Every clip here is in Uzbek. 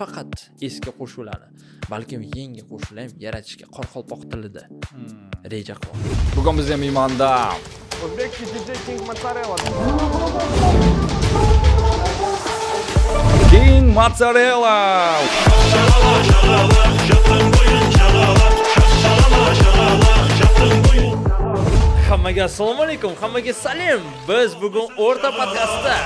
nafaqat eski qo'shuqlarni, balkim yangi qo'shuqlar ham yaratishga qoraqalpoq tilida reja qildi. Bugun bizning mehmonda O'zbekcha DJ King Mozzarella. King Mozzarella. Hammaga assalomu alaykum, hammaga salom. Biz bugun o'rta podkastda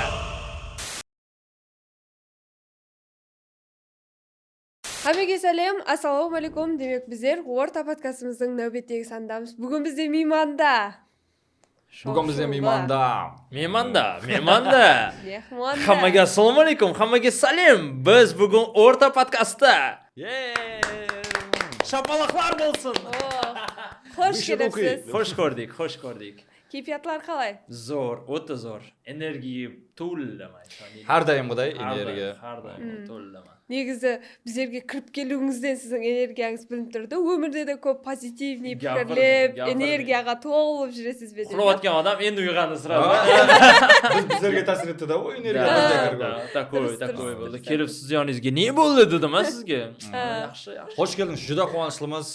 Hammaga salom, assalomu alaykum. Demak, bizlar o'rta podkastimizning navbatdagi sondamiz. Bugun bizning mehmonda. Bugun bizning mehmonda. mehmonda. Mehmonda. Hammaga assalomu alaykum, hammaga salom. Biz bugun o'rta podkastda. Shapaloqlar bo'lsin. Xush kelibsiz. Xush ko'rdik, xush ko'rdik. Kayfiyatlar qalay? Zo'r, o'ta zo'r. Energiya to'lama. Har doimgiday energiya. Har doim to'lama. Negizi bizlarga kirib kelingizdan sizning energiyangiz bilinib turdi. Umrda ko'p pozitivniy fikrlar, energiyaga to'lib yurasiz bu yerda. Uxlayotgan odam endi uyg'ondi sirada. Bizlarga ta'sir etdi-da, u energiya bizga kirdi. Takoy bo'ldi. Kelib siz yoningizga "Ne bo'ldi?" dedim sizga. Yaxshi. Xush keldingiz. Juda quvonchliimiz.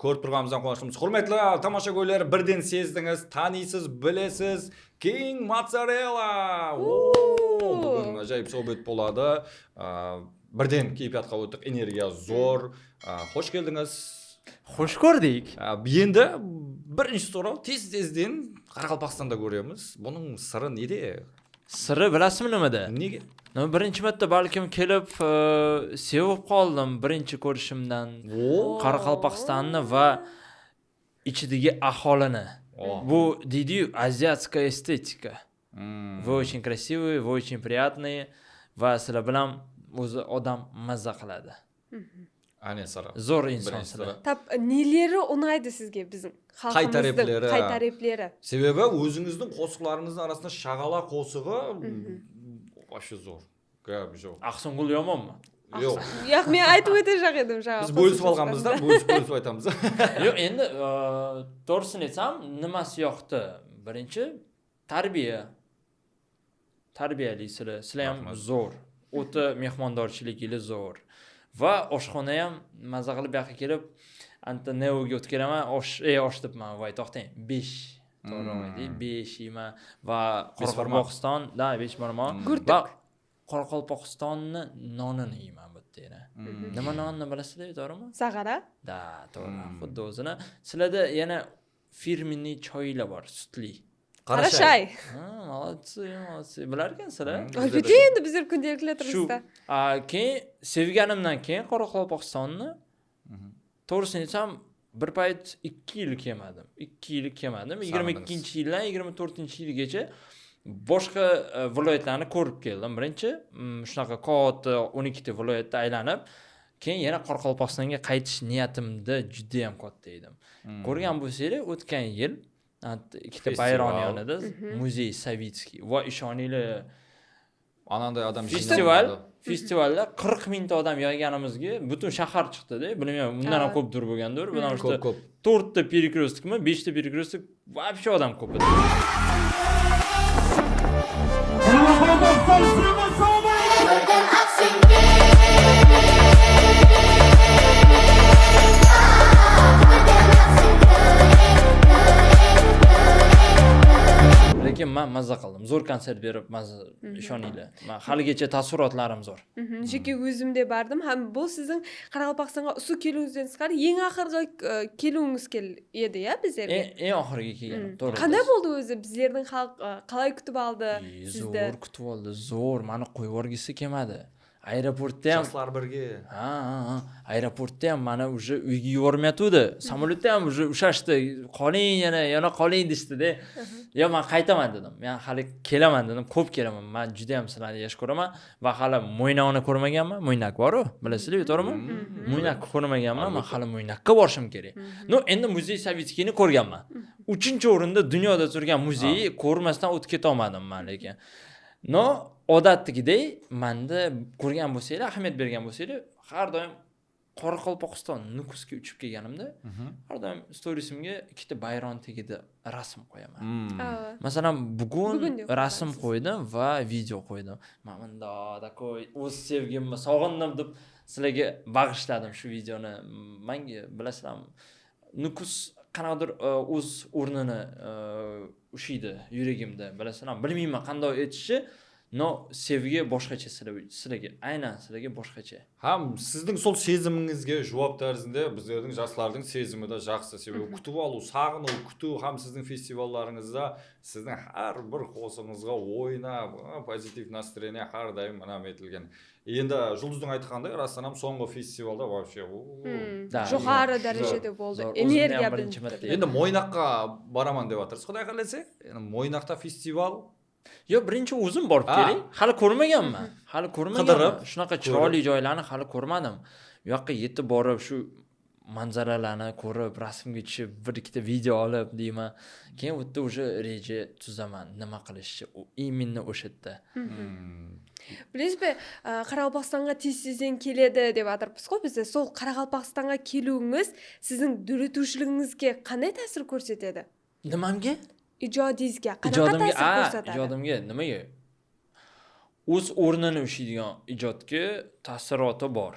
Ko'rib turganimizdan quvonchliimiz. Hurmatli tomoshabinlar, birden sezdingiz, taniysiz, bilasiz. King Mozzarella. Bugun ajoyib suhbat bo'ladi. Birden kayfiyatga o'tdik, energiya zo'r. Xush keldingiz. Xush ko'rdik. Endi birinchi so'rov tez-tezdan Qoraqalpog'istonda ko'ryapmiz. Buning siri neda? Siri bilasizmi nimada? Nega? Birinchi marta balkim kelib sevib qoldim birinchi ko'rishimdan. Qoraqalpog'istonni va ichidagi aholini. Bu deydi-yu, азиатская эстетика. Вы очень красивые, вы очень приятные va sizlar bilan o'zi odam mazza qiladi. Ana sira. Zo'r insonsizlar. Nelari unaydi sizga bizning xalqimizning qay tariflari? Sebebi o'zingizning qo'shiqlaringizning orasida shag'ala qo'shig'i o'sha zo'r. Gap yo'q. Ahsongul yomonmi? Yo'q. Yo'q, men aytib o'tishaq edim shag'al. Biz bo'lishib olganmizda, bo'lishib aytamiz. Yo'q, endi to'g'risini aytsam, nimasi yoqdi? Birinchi tarbiya. Tarbiyali sizlar ham zo'r. O'ta mehmondorchiligingiz zo'r. Va oshxona ham mazza qilib yoqqa kelib, anta neoga o'tib kelaman, osh debman, voy to'xtang, 5. To'g'rimi? 5 yema va Qoraqalpog'iston, 5 marmon. Va Qoraqalpog'istonni nonini yeyman bu yerda. Nima nonni bilasizlar, to'g'rimi? Sag'ara? Da, to'g'ri. Xuddi o'zini. Sizlarda yana firmenniy choylar bor, sutli. Qarashay. Молодцы. Bilar ekansizlar. Albatta, endi bizlar kundaliklar turizda. Keyin sevganimdan keyin Qoraqalpog'istonni to'g'risini aytsam, bir payt 2 yil kelmadim. 2 yil kelmadim. 22-yildan 24-yilgacha boshqa viloyatlarni ko'rib keldim. Birinchi shunaqa katta 12 ta viloyatda aylanib, keyin yana Qoraqalpog'istonga qaytish niyatimda juda ham katta edim. Ko'rgan bo'lsangiz, o'tgan yil ikkita bayron yonida muzey Savitskiy va ishoninglar, ananday odam festivalda 40 mingta odam yig'ganimizga butun shahar chiqdi-da. Bilmayman, undan ham ko'pdir bo'lgandir. Bundan işte 4 ta перекрестокmi, 5 ta перекресток, вообще odam ko'p edi. Lekin men mazza qildim. Zo'r konsert berib, ishoninglar. Men haligacha taassurotlarim zo'r. Chunki o'zimda bordim. Ham bu sizning Qoraqalpog'istonga usul kelingizdan tashqari eng oxirgi kelingiz edi-ya bizlarga. Eng oxirgi kelganim, to'g'ri. Qanday bo'ldi o'zi? Bizlarning xalq qalay kutib oldi sizni? Zo'r kutib oldi, zo'r. Meni qo'yib o'rgisi kelmadi. Aeroportda ham shaxslar birga. Aeroportda ham meni уже uyga yubormayotdi. Samolyotda ham уже ushashdi. Qoling, yana qoling desdi-da. Yo, men qaytaman dedim. Men hali kelaman dedim, ko'p kelaman. Men juda ham sizlarni yaxshi ko'raman va hali Mo'ynaqni ko'rmaganman. Mo'ynaq bor-ku, bilasizlar, to'g'rimi? Mo'ynaq ko'rmaganman, men hali Mo'ynaqqa borishim kerak. Endi muzey Savitskiyni ko'rganman. 3-o'rinda dunyoda turgan muzeyi ko'rmasdan o'tib keta olmadim men lekin. Odatdagiday menda ko'rgan bo'lsanglar, ahamiyat bergan bo'lsanglar, har doim Qoraqalpog'iston Nukusga uchib kelganimda, har doim storiesimga ikkita bayron tagida rasm qo'yaman. Masalan, bugun Bugun deb rasm qo'yasiz. qo'ydim va video qo'ydim. Men bundoq takoy o'z sevgimni sog'indim deb sizlarga bag'ishladim shu videoni. Menga bilasizlarmi, Nukus qanaqadir o'z o'rnini ushlaydi yuragimda. Bilasizlarmi, bilmayman qanday aytishni, no sevgi boshqacha sizlarga, aynan sizlarga boshqacha. Ham sizning sol sezimingizga javob tarzida bizlarning yoshlarning sezimida yaxshi sebebi kutib olu, sog'inu, kutuv ham sizning festivallaringizda sizning har bir xo'singizga o'ynab, pozitiv настроение har doim mana aytilgan. Endi Julduzning aytganday, rostdan ham so'nggi festivalda вообще Da, Jo'xori yo'q, darajada zo'r, bo'ldi. zo'r. O'zimni Energiya ham birinchi marta Endi Mo'ynoqqa boraman deb atirsiz, xudo xolasa. Endi Mo'ynoqda festival Yo, birinchi o'zim borib keling. Hali ko'rmaganman. Hali ko'rmaganman. Qidirib, Shunaqa chiroyli joylarni hali ko'rmadim. Bu yoqqa yetib borib shu manzaralarni ko'rib, rasmga tushib, bir ikkita video olib deyman. Keyin u yerda o'sha reja tuzaman, nima qilishni, именно o'sha yerda. Bilasizmi, Qoraqalpog'istonga tez-tezdan keladi deb atiribmiz-ku biz. Sol Qoraqalpog'istonga keluvingiz sizning duratuvchiligingizga qanday ta'sir ko'rsatadi? Nimamga? Ijodingizga qanaqa ta'sir ko'rsatadi? Ijodimga nimaga? O'z o'rnini ushlaydigan ijodga ta'siroti bor.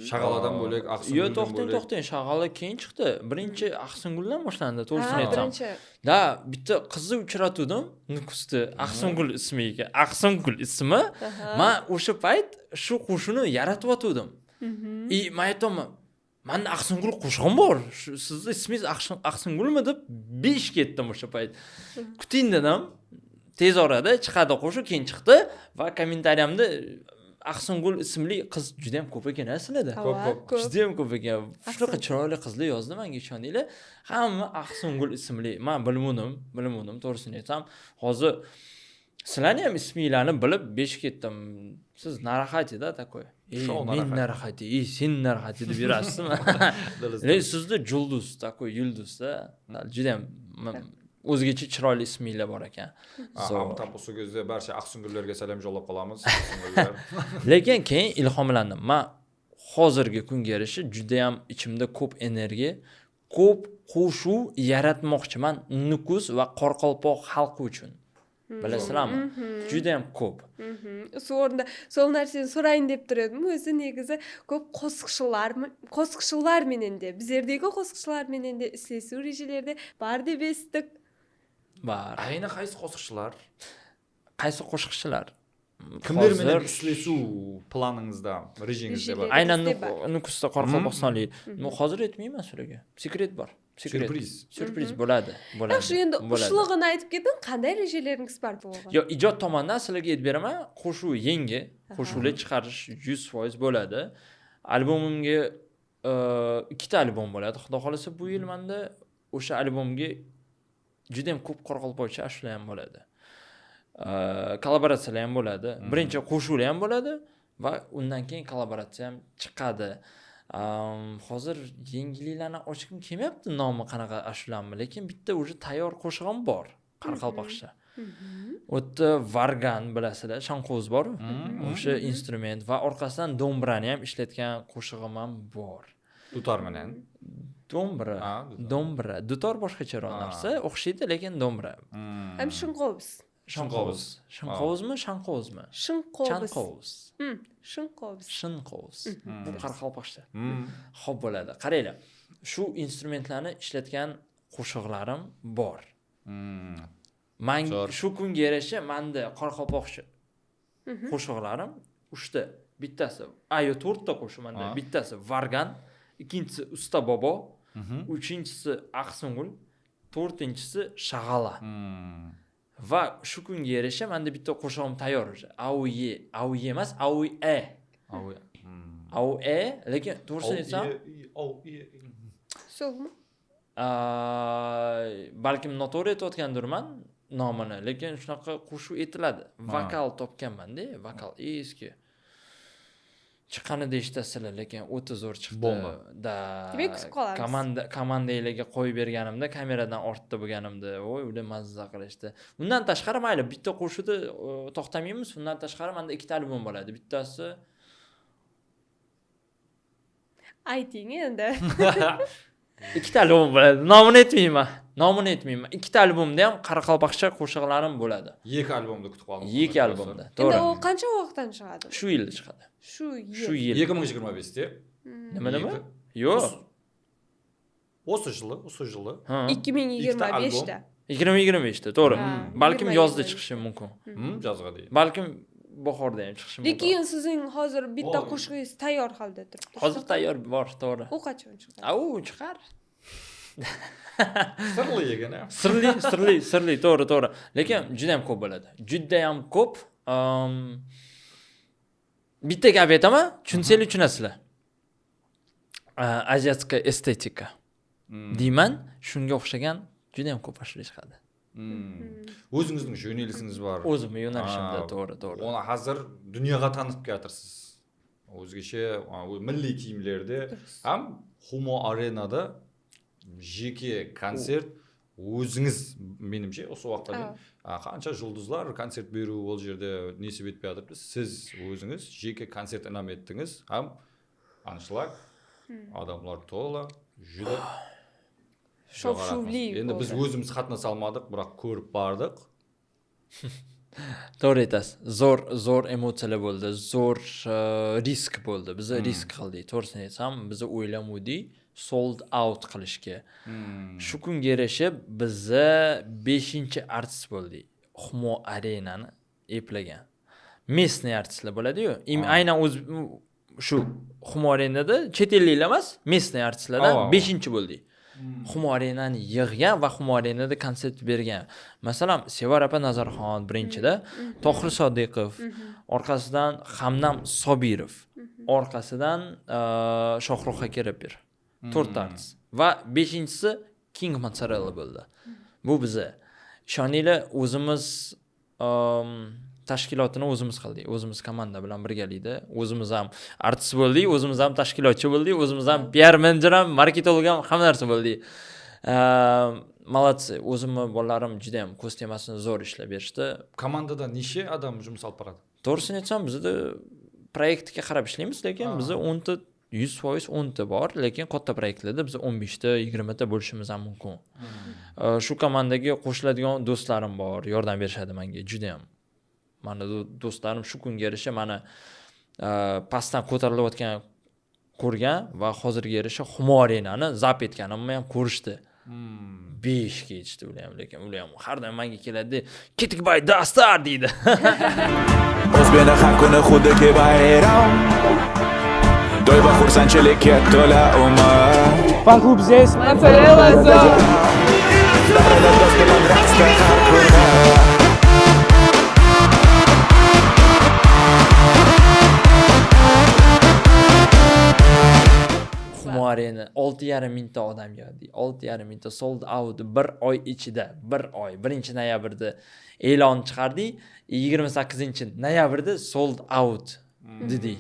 shag'aladan bo'lak, Yo, Aqsinguldan to'xtang, shag'ala keyin chiqdi. Birinchi Aqsinguldan boshlandi, to'g'risini aytsam. birinchi. Da, bitta qizni uchratdim Nukusda, Aqsingul ismiga. Aqsingul ismi. Men o'sha payt shu qo'shini yaratib o'tdim. Men aytaman, menda Aqsingul qo'shig'im bor. Sizning ismingiz Aqsingulmi deb besh ketdim o'sha payt. Kuting dedim. Tez orada chiqadi qo'shiq, keyin chiqdi va kommentariyamda Aqsingul ismli qiz juda ham ko'p ekan aslida. Ko'p. Juda ham ko'p ekan. Shunaqa chiroyli qizlar yozdi menga, ishoninglar. Hamma Aqsingul ismli. Men bilmadim, to'g'risini aytsam. Hozir sizlarning ham isminglarni bilib besh ketdim. Siz narahatida takoy. Men narahati, sen narahati deb yurasizmi? Sizda Julduz takoy, yulduzda. Juda ham o'zgacha chiroyli isminglar bor ekan. Zo'r. Tapusu gözde barcha Aqsingullarga salom yo'llab qolamiz. Aqsingullar. Lekin keyin ilhomlandim. Men hozirgi kunga yarasha juda ham ichimda ko'p energiya, ko'p qo'shuv yaratmoqchiman Nukus va Qoraqalpoq xalqi uchun. Bilasizlarmi? Juda ham ko'p. O'rnida sol narsani so'rayin deb turdim. O'zi negizi ko'p qo'shiqchilar menende. Bizlardagi qo'shiqchilar menende islaysiz rejalarda bar deb esdik. Bor. Ayni qaysi qo'shiqchilar? Qaysi qo'shiqchilar? Kimlar bilan islaysiz planingizda, rejangizda bor? Aynan Nukusda Qoraqalpog'istonlik. Men hozir aytmayman sizlarga. Sekret bor. Syurpriz bo'ladi. Yaxshi, endi ushlig'ini aytib keting, qanday rejalaringiz bor bu? Yo, ijod tomonidan sizlarga aytib beraman. Qo'shuv yangi, qo'shuvlar chiqarish 100% bo'ladi. Albomimga ikkita albom bo'ladi. Xudo xolasa bu yil menda o'sha albomga juda ham ko'p qoraqalpoqcha ashula ham bo'ladi. Kollaboratsiyalar ham bo'ladi. Birinchi qo'shuvlar ham bo'ladi va undan keyin kollaboratsiya ham chiqadi. Hozir yangiliklarni ochgim kelmayapti, nomi qanaqa ashulammi, lekin bitta o'sha tayyor qo'shig'im bor qoraqalpoqcha. O'tda vargan bilasizlar, shanqo'z bor. O'sha instrument va orqasidan dombrani ham ishlatgan qo'shig'im ham bor. Dutor bilan. Dombra. Dutor boshqacharoq narsa, o'xshaydi, lekin dombra. Ham shinqo'z. Shinqo'z. Shinqo'zmi? Shinqo'z. Shinqo'z. Bu qoraqalpoqcha. Xo'p bo'ladi. Qaranglar. Shu instrumentlarni ishlatgan qo'shiqlarim bor. Men shu kunga yarasha menda qoraqalpoqcha qo'shiqlarim 3 ta. Bittasi, 4 ta qo'shiq menda. Bittasi Vargan, ikkinchisi Usta bobo, uchinchisi Aqsingul, to'rtinchisi Shag'ala. Va shu kunga yarasha menda bitta qo'shig'im tayyor o'sha. Auye emas, auye. Auye, lekin to'g'risini aytsam, So'g'mi? balkim noto'g'ri aytayotgandirman nomini, lekin shunaqa qo'shuv etiladi. Vokal topganman-da, vokal eski. Chiqqanida eshitasizlar, lekin o'ta zo'r chiqdi. Bomba. Demak, kutib qolamiz. Komandalarga qo'yib berganimda, kameradan ortda bo'lganimda, voy, ular mazza qilishdi. Undan tashqari mayli, bitta qo'shiqda to'xtamaymiz. Undan tashqari menda ikkita albom bo'ladi. Bittasi Ayting endi. Ikkita albom bo'ladi. Nomini aytmayman. Ikkita albomda ham qoraqalpoqcha qo'shiqlarim bo'ladi. 2 albomda kutib qoldim. 2 albomda. Endi To'g'ri. u qancha vaqtdan chiqadi? Shu yil chiqadi. Shu Shu yil. yil. 2025 da. Nima? Yo'q. O'sha yili. Ha. 2025 da. 2025 da, to'g'ri. Ha, Balkim 2025. yozda chiqishi mumkin. Yozga deydi. Balkim bahorda ham chiqishi mumkin. Lekin sizning hozir bitta qo'shig'ingiz tayyor holda turibdi. Hozir tayyor bor, to'g'ri. U qachon chiqadi? U chiqar. Sirli yegana. Sirli, to'g'ri. Lekin juda ham ko'p bo'ladi. Juda ham ko'p. Bitta gap aytaman, tushunsanglar tushunasizlar. Aziyatska estetika. Deyman, shunga o'xshagan juda ham ko'p ashula chiqadi. O'zingizning shu yo'nalishingiz bor. O'zimning yo'nalishimda, to'g'ri. Uni hozir dunyoga tanitib keltirsiz. O'zgacha milliy kiyimlarda ham Humo Arenada jeki konsert o'zingiz menimcha o'sha vaqtda qancha yulduzlar konsert beruv o'l yerda nasib etmayapti. Siz o'zingiz jeki konsert inam etdingiz. Ham anshlag odamlar to'la juda shov-shuvli. Endi biz o'zimiz qatnasa olmadik, biroq ko'rib bordik. To'g'ri aytasiz. Zo'r emotsiyalar bo'ldi, zo'r risk bo'ldi. Biz risk qildik. To'g'risini aytsam, biz o'ylamodik sold out qilishga. Shu kunga yarashib biza 5-artist bo'ldik. Humo Arenani eplagan. Местный artistlar bo'ladi-yu. Aynan shu Humo Arenada chet elliklar emas, местный artistlardan 5-bo'ldik. Humo Arenani yig'gan va Humo Arenada konsert bergan. Masalan, Sevar opa Nazarxon birinchida, Tohir Sodiqov, orqasidan Hamdam Sobirov, orqasidan Shohruh Akirapir. 4 artist. Va 5-si King Mozzarella bo'ldi. Bu biza. Ishoninglar, o'zimiz tashkilotini o'zimiz qildik. O'zimiz komanda bilan birgalikda. O'zimiz ham artist bo'ldik, o'zimiz ham tashkilotchi bo'ldik, o'zimiz ham PR menejer ham, marketolog ham hamma narsa bo'ldik. Молодцы. O'zimni bolalarim juda ham ko'z temasini zo'r ishlab berishdi. Komandada necha odam жұмыс olib boradi? To'g'risini aytsam, bizda proyektga qarab ishlaymiz, lekin bizda 100% 10 bor, lekin katta proyektlarda biz 15 ta, 20 ta bo'lishimiz ham mumkin. Shu komandaga qo'shiladigan do'stlarim bor, yordam berishadi menga juda ham. Mana do'stlarim shu kunga yarasha mana pastdan ko'tarilayotgan ko'rgan va hozirga yarasha Humo Arenani zap etganimni ham ko'rishdi. 5 ga yetishdi ular ham, lekin ular ham har doim menga keladi, "Ketik bay dastar" deydi. O'zbekni har kuni xuddi bayram. To'y va xursandchilikka to'la umr. Fan-klub здесь. Mozzarella zone. Humo Arena 6,5 mingta odam yig'di. 6,5 mingta sold out 1 oy ichida, 1 oy. 1-noyabrda e'lon chiqardik, 28-noyabrda sold out dedik.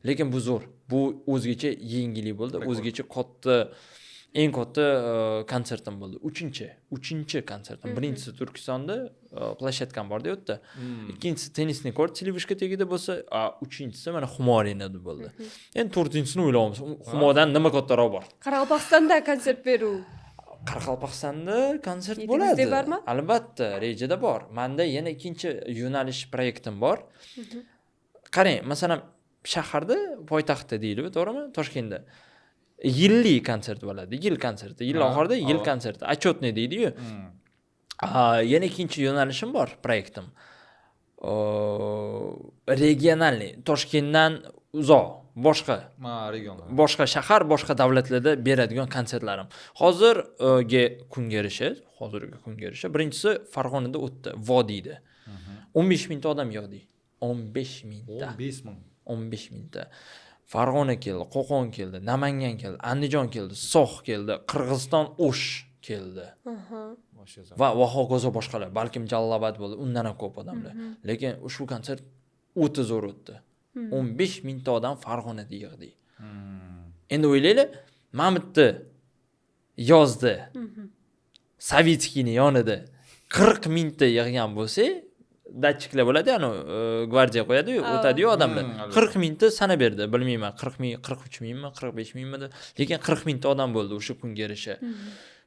Lekin bu zo'r. Bu o'zgacha yengillik bo'ldi, o'zgacha eng katta konsertim bo'ldi. 3-chi konsertim. Birinchisi Turkistonda plashatkam borda o'tdi. Ikkinchisi tennisni kort Silivishka tagida bo'lsa, 3-chisi mana Humo Arenada bo'ldi. Endi 4-chisini o'ylaymiz. Humodan nima kattaroq bor? Qoraqalpog'istonda konsert beruv. Qoraqalpog'istonda konsert Yetimizda bo'ladi. bormi? Albatta, rejada bor. Menda yana ikkinchi yo'nalish proyektim bor. Qarang, masalan, shaharda, poytaxtda deyilib, to'g'rimi? Toshkentda yillik konsert bo'ladi. Yil konserti, yil oxirida yil konserti. Отчетный deydi-yu. Yana ikkinchi yo'nalishim bor, proyektim. Regionalniy, Toshkentdan uzoq, boshqa shahar, boshqa davlatlarda beradigan konsertlarim. Hozirgi kunga yarasha, birinchisi Farg'onada o'tdi, Vodiyda. 15 mingta odam yig'di. 15 mingta. 15 mingta. Farg'ona keldi, Qo'qon keldi, Namangan keldi, Andijon keldi, So'x keldi, Qirg'iziston O'sh keldi. Va hokazo boshqalar, balkim Jallobod bo'ldi, undan ham ko'p odamlar. Lekin ushbu konsert o'ta zo'r o'tdi. 15 mingta odam Farg'onada yig'di. Endi o'ylaylar, mana bitta yozda Savitskiyning yonida 40 mingta yig'gan bo'lsa, datchiklar bo'ladi, ya'ni gvardiya qo'yadi-yu, o'tadi-yu odamlar. albatta. 40 mingta sana berdi, bilmayman, 40 ming, 43 mingmi, 45 mingmi, lekin 40 mingta odam bo'ldi o'sha kunga yarasha.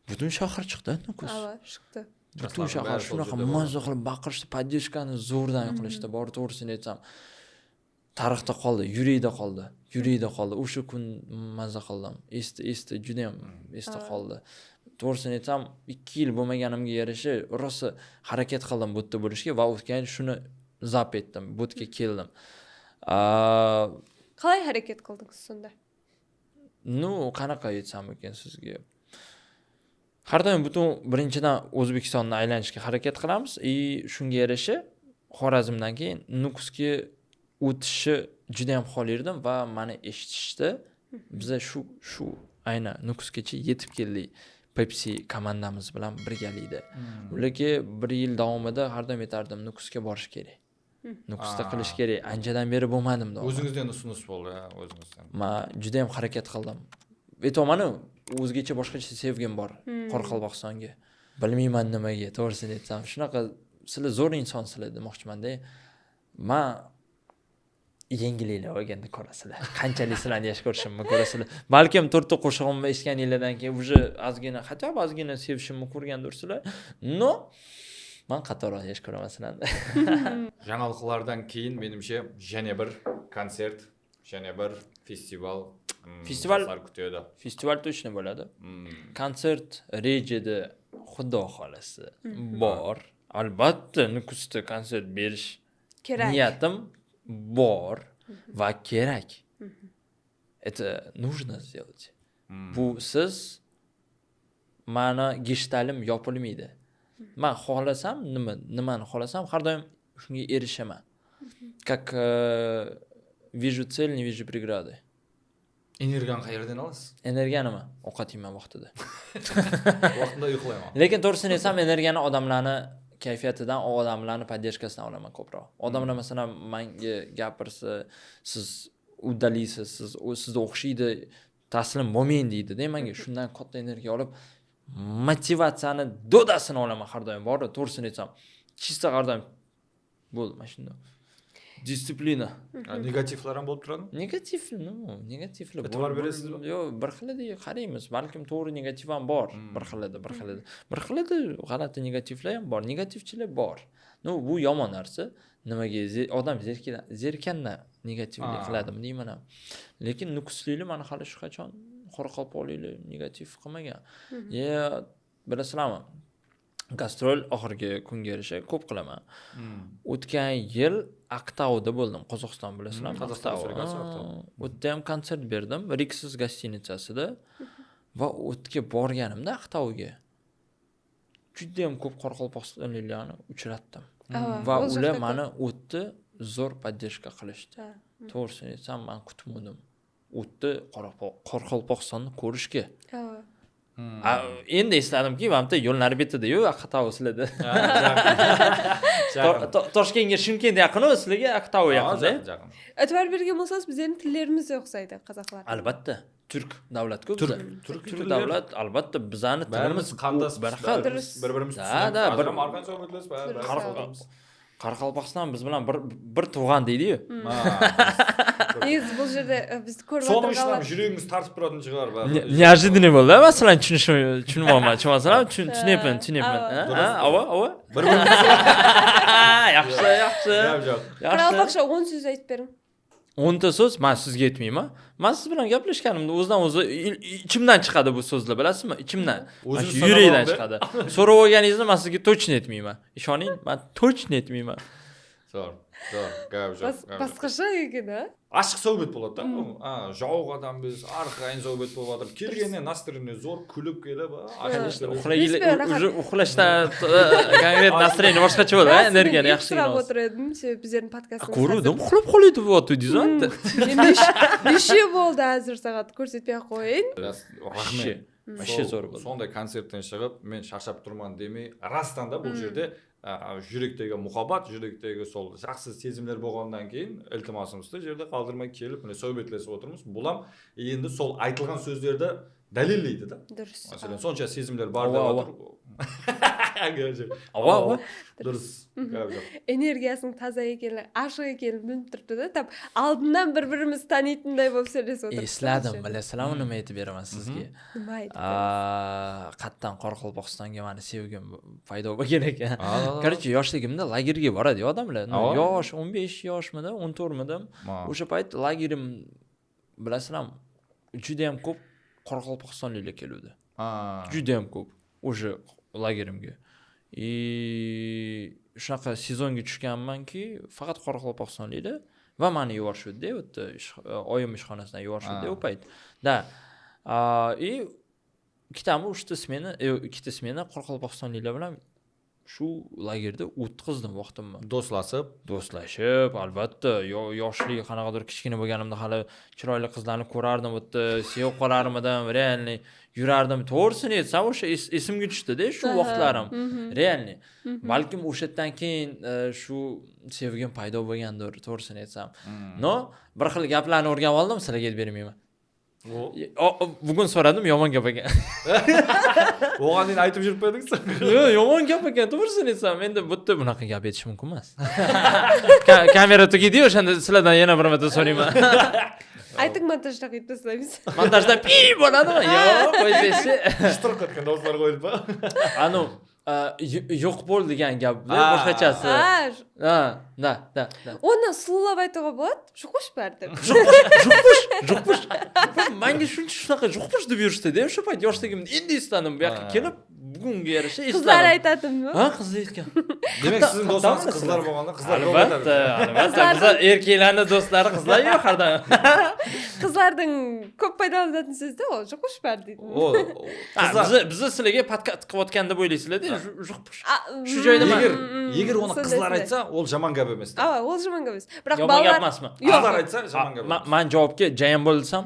Butun shahar chiqdi, Nukus. Ava, chiqdi. Butun shahar shunaqa mazza qilib baqirishdi, podдержканы zo'rdan qilishdi. Bor to'g'risini aytsam, tarixda qoldi, yurakda qoldi. O'sha kun mazza qildim. Esda juda ham esda qoldi. To'g'risini aytsam, 2 yil bo'lmaganimga yarasha rosa harakat qildim bu yerda bo'lishga va o'tgan shuni zap etdim, bu yerga keldim. Qalay harakat qildingiz shunda? Qanaqa aytsam ekan sizga? Har doim butun birinchidan O'zbekistonni aylanishga harakat qilamiz. Shunga yarasha Xorazmdan keyin Nukusga o'tishni juda ham xohlardim va meni eshitishdi. Biz shu aynan Nukusgacha yetib keldik. Pepsi komandamiz bilan birgalikda. Ularga 1 yil davomida har doim aytardim, Nukusga borish kerak. Nukusda qilish kerak. Anchadan beri bo'lmadim da. O'zingizdan usunus bo'ldi, o'zingizdan. Men juda ham harakat qildim. Aytolmanu, o'zgacha boshqacha sevgim bor Qoraqalpog'istonga. Bilmayman nimaga, to'g'risini aytsam, shunaqa sizlar zo'r insonsizlar demoqchiman-da. Men yengilinglar olganda ko'rasizlar. Qanchalik sizlarni yaxshi ko'rishimni ko'rasizlar. Balkim 4 ta qo'shig'imni eshitganinglardan keyin уже ozgina sevishimni ko'rgandirsizlar. Men qatorroq yaxshi ko'raman sizlarni. Жаңалыклардан keyin menimcha yana bir konsert, yana bir festival kutadi. Festival точно bo'ladi. Konsert rejada Xudo xolasi bor. Albatta Nukusda konsert berish Kerak. niyatim bor va kerak. Это нужно сделать. Bu siz mana geshtalim yopilmaydi. Men xohlasam, nimani xohlasam, har doim shunga erishaman. Как вижу цель, не вижу преграды. Energiyani qayerdan olasiz? Energiyanimi? Ovqat yeyman vaqtida. Vaqtida uxlayman. Lekin to'g'risini aytsam, energiyani odamlarni kayfiyatidan, odamlarni podдержкасidan olaman ko'proq. Odamlar masalan menga gapirsa, siz uddaliysiz, sizni o'xshaydi, taslim bo'lmang deydi-da, menga shundan katta energiya olib, motivatsiyani dodasini olaman har doim. Bor, to'g'risini aytsam, chista har doim bo'ldi mana shunda. Disiplina. Negativlar ham bo'lib turadi? Negativlar. E'tibor berasizmi? Yo'q, bir xilida qaraymiz. Balkim to'g'ri negativ ham bor. Bir xilida. Bir xilida g'alati negativlar ham bor. Negativchilar bor. Bu yomon narsa. Nimaga odam zerkandan negativlik qiladimi deyman ham. Lekin nukusliklar mana hali hech qachon qoraqalpoqliklar negativ qilmagan. Bilasizlarmi? Gastrol oxirgi kunga yarasha ko'p qilaman. O'tgan yil Aqtauda bo'ldim, Qozog'iston bilasizlarmi? Aqtau. O'tda ham konsert berdim, Rixis gostinitsasida va o'tga borganimda Aqtauga juda ham ko'p qoraqalpog'istonliklarni uchratdim. Va ular meni o'tda zo'r podдержка qilishdi. To'g'risini aytsam, men kutmadim. O'tda Qoraqalpog'istonni ko'rishga. Endi esladimki, mamta yo'llar betida-yu, Aqtau sizlarda. Toshkentga Shimkent yaqin-ku, sizlarga Aqtau yaqin-da. E'tibor bergan bo'lsangiz, bizning tillarimiz o'xshaydi qozoqlar. Albatta. Turk davlat-ku. Turk davlat, albatta bizani tilimiz qandas bir xil. Bir-birimiz bir Markan so'zlaymiz. Qoraqalpog'iston biz bilan bir tug'an deydi-yu. Негизи бул жерде бизди көрүп Соны иштеп жүрөгүңүз тартып туратын чыгар. Неожиданный болду, masalan tushunmayman. Tushunyapman. Ава. Yaxshi. Qoraqalpoqcha 10 so'z aytib bering. 10 ta so'z men sizga aytmayman. Men siz bilan gaplashganimda o'zidan-o'zi ichimdan chiqadi bu so'zlar, bilasizmi? Ichimdan. Yurakdan chiqadi. So'rab olganingizni men sizga точно aytmayman. Ishoning, men точно aytmayman. Zo'r. Gap yo'q. Boshqacha ekan-a? Ашық so'hbat bo'ladi-da. Жауық адамбыз, арқайын so'hbat bo'lib o'tirib, kelganda настроение zo'r kulib kelib, uxlashdan konkret настроение boshqacha bo'ladi, energiya yaxshi Uxlab o'tirdim, bizning podkastimiz. Ko'rdim, uxlab qoladi bu otdingiz-a? Necha bo'ldi hozir soat ko'rsatmay qo'ying. Rahmat. Вообще zo'r bo'ldi. Sonda konsertdan chiqib, men charchab turman demay, rastanda bu yerda yurakdagi muhabbat, yurakdagi sol shaxsiy sezimlar bo'lgandan keyin iltimosimizda yerda qoldirmay kelib, mana so'hbatlashib o'tirmiz. Bu ham endi sol aytilgan so'zlarda dalillaydi-da. Durust. Masalan, soncha sezimlar bor deb o'tirib. Ava. Durust. Gap yo'q. Energiyasining toza ekanligi, ashiq ekanligini bilib turibdi-da. Tam oldindan bir-birimizni taniyotganday bo'lib so'rasib o'tiribdi. Esladim, bilasizlarmi nima aytib beraman sizga? Nima aytib? Qattan Qoraqalpog'istonga meni sevgim paydo bo'lgan ekan. Короче, yoshligimda lagerga boradi odamlar. Yosh, 15 yoshmidi, 14midim. O'sha payt lagerim bilasizlarmi? Juda ham ko'p Qoraqalpog'istonliklar keluvdi. Juda ham ko'p o'sha lagerimga. Shunaqa sezonga tushganmanki, faqat Qoraqalpog'istonliklar va meni yuborishdi, u yerda oyim ishxonasidan yuborishdi u payt. Da. Ikkita smena Qoraqalpog'istonliklar bilan shu lagerda o'tkazdim vaqtimni. Do'stlashib, albatta, yoshlik qanaqadir kichkina bo'lganimda hali chiroyli qizlarni ko'rardim, u yerda sevib qolarmidim, realni yurardim. To'g'risini aytsam, o'sha esimga tushdi-da shu vaqtlarim. Realni. Balkim o'shadan keyin shu sevgim paydo bo'lgandir, to'g'risini aytsam. No, bir xil gaplarni o'rganib oldim, sizlarga aytib bermayman. Bugun so'radim, yomon gap ekan. O'g'aningni aytib yurib qo'ydingmi? Yo'q, yomon gap ekan, to'g'risini aytsam. Endi bu yerda bunaqa gap aytish mumkin emas. Kamera tugidi, o'shanda sizlardan yana bir marta so'rayman. Ayting montajda qilib tashlaymiz. Montajda pi bo'ladimi? Yo'q, qo'ymaysiz. Ishtirok etgan do'stlar qo'yilma. Anu yo'q bo'l degan gap, boshqachasi. Da. Uni sulab aytga bo'ladi. Juqpush bardi. Juqpush. Menga shunaqa juqpush deb yurishdi-da, o'sha payt yoshligimda endi esladim, bu yoqqa kelib bugunga yarasha esladim. Qizlar aytadimi? Ha, qizlar aytgan. Demak, sizning do'stingiz qizlar bo'lganda, qizlar albatta. Biz erkaklarning do'stlari qizlar yo'q har doim. Qizlarning ko'p foydalanadigan so'zda o juqpush bardi. Biz sizlarga podkast qilayotganda bo'ylaysizlar-da, juqpush. Shu joyda Yigir uni qizlar aytsa, ol yomon gap emas. Ol yomon gap emas. Biroq yomon gap emasmi? Qizlar aytsa yomon gap. Men javobga jayam bo'lsam,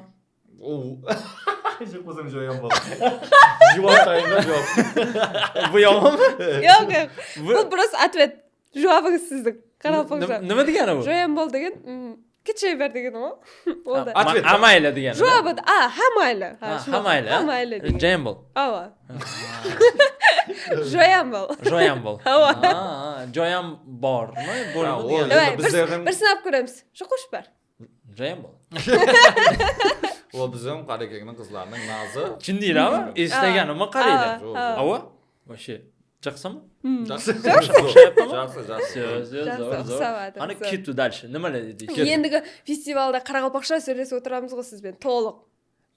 Hech o'zim joyim bo'ldi. Javob tayinlab javob. bu yomonmi? Yo'q. Bu biroz ответ. Javobingiz sizning. Qarab qo'ying. Nima degani bu? Jayam bo'l degan, kechayver degan o. Bo'ldi. Amayla degani. Javob, hamayla. Hamayla. Hamayla. Jayam bo'l. Ava. Joyam bo'l. Joyam bormi? Bo'lmi degan. Bir sinab ko'ramiz. Shu qo'shib ber. Joyam bo'l. O bizim qarakegning qizlarining nazi. Chin deylarmi? Eslaganimni qaraydi. Ava? O'sha Жақсымы? Жақсы. Аны кету дальше. Nimalar deydi? Endigi festivalda Qoraqalpoqcha сөйлесіп отырамыз ғой sizben to'liq.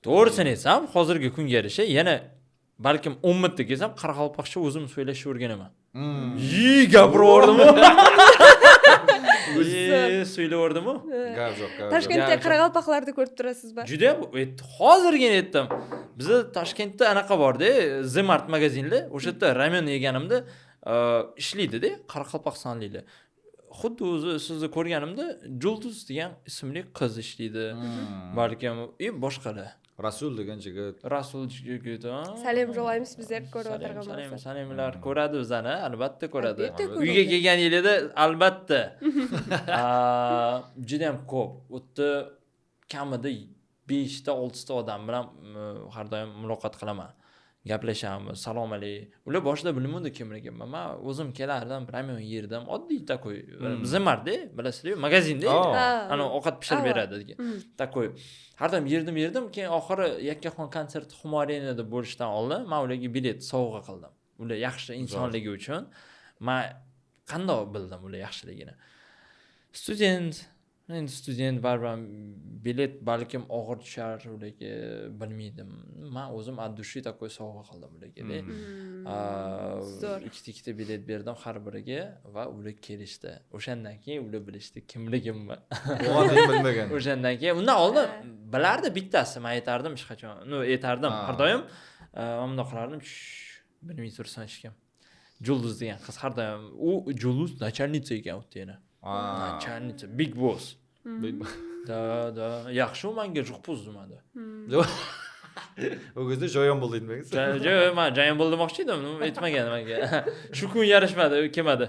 To'g'risini aytsam, hozirgi kunga yarasha yana balkim 10 minutda kelsam Qoraqalpoqcha o'zim söylashni o'rganaman. Gapiraverdim. Söyləyordum. Gap yo'q. Toshkentda Qoraqalpoqlarni ko'rib turasizmi? Juda hozirgina aytdim. Bizda Toshkentda anaqa bor-da, Zmart magazinlar, o'sha yerda ramen yeganimda ishlaydi-da, Qoraqalpoqistonliklar. Xuddi o'zi sizni ko'rganimda Julduz degan ismli qiz ishlaydi. Balkim boshqalar. Rasul degan jigit. Rasul jigit. Salom jo'laymiz bizlar ko'rib o'tirgan bo'lsa. Salamlar ko'radi bizani, albatta ko'radi. Uyga kelgan yilida albatta. Juda ham ko'p. U yerda kamida 5 ta 6 ta odam bilan har doim muloqot qilaman. Gaplashamiz, salom alaykum. Ular boshida bilmaydi kimligimni. Men o'zim kelardim, ramen yerdim. Oddiy takoy. Zmart-da, bilasizlar, magazinda. Ana ovqat pishirib beradi. Takoy. Har doim yerdim, keyin oxiri Yakkaxon konsert Xumorenida deb bo'lishdan oldin men ularga bilet sovg'a qildim. Ular yaxshi insonligi uchun. Men qanday bildim ular yaxshiligini? Student baribir bilet balkim og'ir tushar ularga bilmaydim. Men o'zim ad dushi takoy sovg'a qildim ularga. Ikkita bilet berdim har biriga va ular kelishdi. O'shandan keyin ular bilishdi kimligimni. O'g'anning bilmagan. O'shandan keyin undan oldin bilardi bittasi, men aytardim hech qachon. Aytardim har doim. Mana qilardim, bilmay tursan hech kim. Julduz degan qiz har doim u Julduz начальница ekan u yana. Начальница, big boss. Da. Yaxshi menga juqpuz demadi. O gözde joyam bo'ldi demaysiz. Yo'q, men joyam bo'ldi demoqchi edim, aytmagan menga. Shu kun yarashmadi, kelmadi.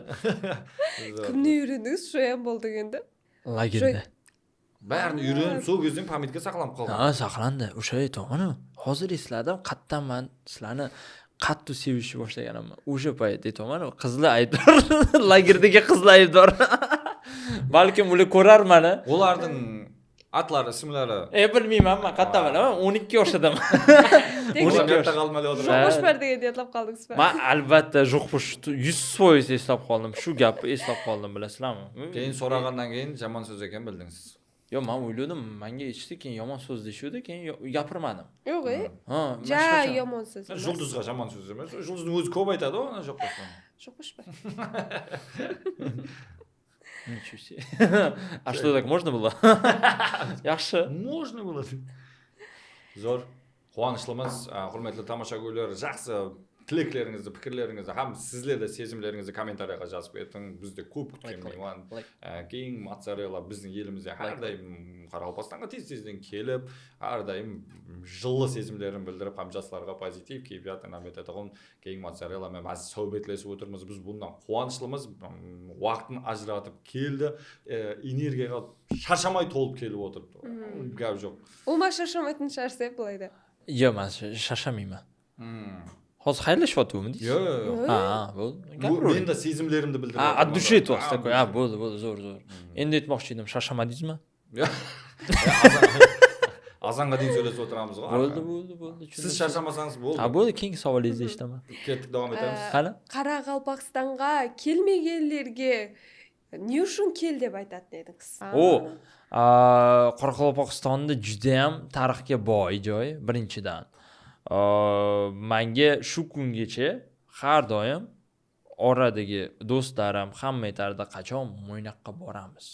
Kimni yuringiz shu ham bo'ldi deganda? Lagerda. Barni yurin, so'g o'zing pamitga saqlanib qoldi. Saqlandi. O'sha aytmoqni. Hozir esladim, qattan men sizlarni qattiq sevishni boshlaganimni. O'sha payt aytaman, qizlar aybdor, lagerdagi qizlar aybdor. Balkim ular ko'rar meni. Ularning atlari, ismlari. Bilmayman, men qayerdan bilaman, 12 yoshdaman. O'sha yerda qolmadi o'tirib. Bosh bardaga eslab qoldingiz. Men albatta Jo'qpush 100% eslab qoldim. Shu gapni eslab qoldim, bilasizlarmi? Keyin so'ragandan keyin yomon so'z ekan bildingiz. Yo, men o'yladim, menga aytishdi, keyin yomon so'z deyshdi, keyin gapirmadim. Yo'q, Ha, ja yomon so'z. Yulduzga yomon so'z emas. Yulduzning o'zi ko'p aytadi, ona Jo'qpushdan. Jo'qpushpa. Nичего себе. А что, так можно было? Yaxshi. Можно было. Zo'r. Quvonchimiz, hurmatli tomoshabinlar, yaxshi tilaklaringizni, fikrlaringizni ham sizlarda sezimlaringizni kommentariyaga yozib keting. Bizda ko'p kutganman. Keyin mozzarella bizning elimizga har doim Qoraqalpog'istonga tez-tezdan kelib, har doim жылы sezimlarini bildirib, hamjaslarga pozitiv kayfiyatni namoyon etadigan keyin mozzarella bilan biz suhbatlashib o'tirmiz. Biz bundan quvonchimiz, vaqtni ajratib keldi, energiyaga shashamay to'lib kelib o'tiribdi. Gap yo'q. U mashashamaytini sharsa bo'laydi. Yo, men shashamayman. Hozir xayrlashyaptimi deysiz? Yo'q. Ha, bo'ldi. Men de sezimlarimni bildirdim. От души aytyapsiz такой. Ha, bo'ldi, zo'r. Endi aytmoqchi edim, shashamadingizmi? Azonga deyim söylesib o'tiramiz. Bo'ldi. Siz shashamasangiz bo'ldi. Ha, bo'ldi, keyingi savolingizni eshitaman. Ketdik, davom etamiz. Qani? Qoraqalpog'istonga kelmaganlarga ne uchun kel deb aytadi dedingiz? Qoraqalpog'istonda juda ham tarixga boy joy, birinchidan. Menga shu kungacha har doim oradagi do'stlarim hamma aytardi, qachon Mo'ynoqqa boramiz.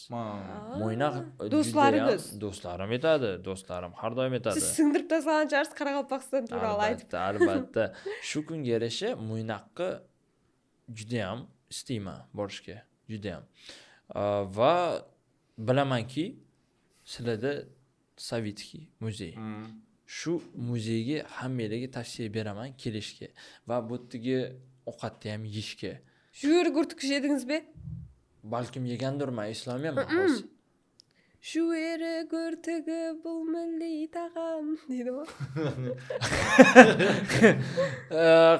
Mo'ynoq do'stlarim aytadi, do'stlarim har doim aytadi. Siz singdirib tashlaganchasiz Qoraqalpog'iston to'g'ri aytib. Albatta. Shu kunga yarasha Mo'ynoqqa juda ham istayman borishga, juda ham. Va bilamanki, sizlarda Sovetskiy muzey. Shu muzeyga hammalarga tavsiya beraman kelishga va bu yerdagi ovqatni ham yeyishga. Shu yer gurtukish edingizmi? Balkim yegandirman, eslolmayman hozir. Shu yer gurtugi bu milliy tag'am deydimi?